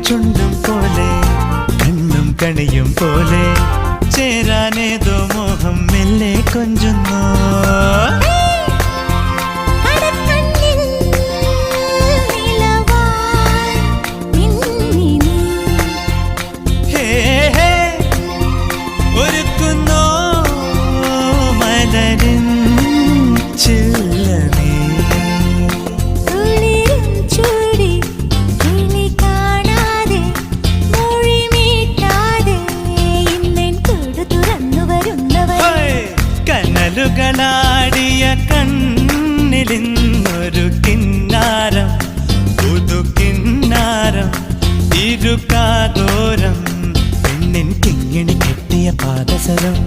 ചുണ്ടും പോലെ കണ്ണും കണിയും പോലെ ചേരാനേതോ മോഹം മെല്ലെ കൊഞ്ചുന്നു. ഒരുക്കുന്നോ മലരിൻ ചില്ലനേ കനലുകളാടിയ കണ്ണിലിന്നൊരു കിന്നാരം പുതുകിന്നാരം ഇരുകാതോരം പെണ്ണിൻ കിങ്ങിണി കെട്ടിയ പാദസരം